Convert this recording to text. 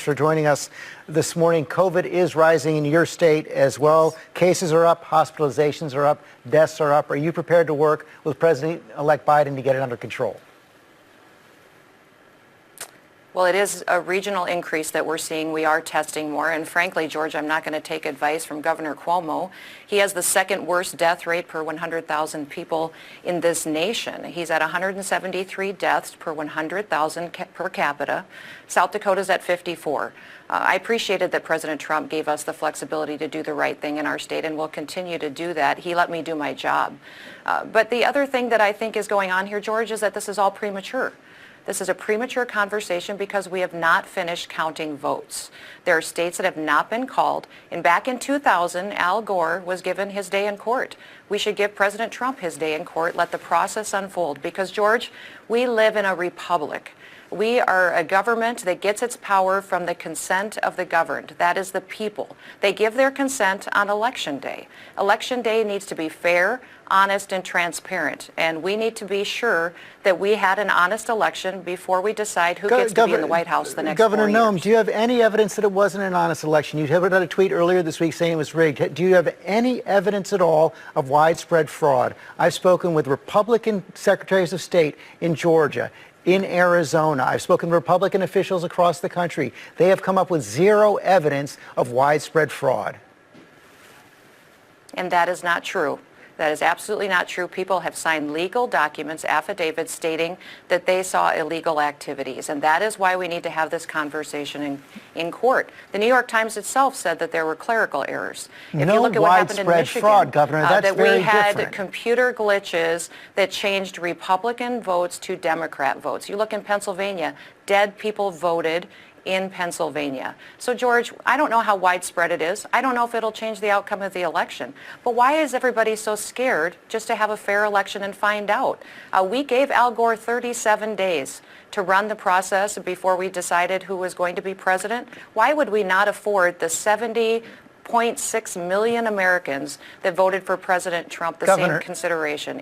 for joining us this morning. COVID is rising in your state as well. Cases are up, hospitalizations are up, deaths are up. Are you prepared to work with President-elect Biden to get it under control? Well, it is a regional increase that we're seeing. We are testing more. And frankly, George, I'm not going to take advice from Governor Cuomo. He has the second worst death rate per 100,000 people in this nation. He's at 173 deaths per 100,000 per capita. South Dakota's at 54. I appreciated that President Trump gave us the flexibility to do the right thing in our state, and will continue to do that. He let me do my job. But the other thing that I think is going on here, George, is that this is all premature. This is a premature conversation because we have not finished counting votes. There are states that have not been called. And back in 2000, Al Gore was given his day in court. We should give President Trump his day in court, let the process unfold. Because, George, we live in a republic. We are a government that gets its power from the consent of the governed. That is the people. They give their consent on Election Day. Election Day needs to be fair, honest, and transparent. And we need to be sure that we had an honest election before we decide who gets to be in the White House the next 4 years. Governor Noem, do you have any evidence that it wasn't an honest election? You had a tweet earlier this week saying it was rigged. Do you have any evidence at all of widespread fraud? I've spoken with Republican secretaries of state in Georgia, in Arizona. I've spoken to Republican officials across the country. They have come up with zero evidence of widespread fraud. And that is not true. That is absolutely not true. People have signed legal documents, affidavits stating that they saw illegal activities. And that is why we need to have this conversation in court. The New York Times itself said that there were clerical errors. If you look at what happened in Michigan, fraud, Governor, that's that very we had different. Computer glitches that changed Republican votes to Democrat votes. You look in Pennsylvania, dead people voted in Pennsylvania. So, George, I don't know how widespread it is. I don't know if it'll change the outcome of the election. But why is everybody so scared just to have a fair election and find out? We gave Al Gore 37 days to run the process before we decided who was going to be president. Why would we not afford the 70.6 million Americans that voted for President Trump the same consideration?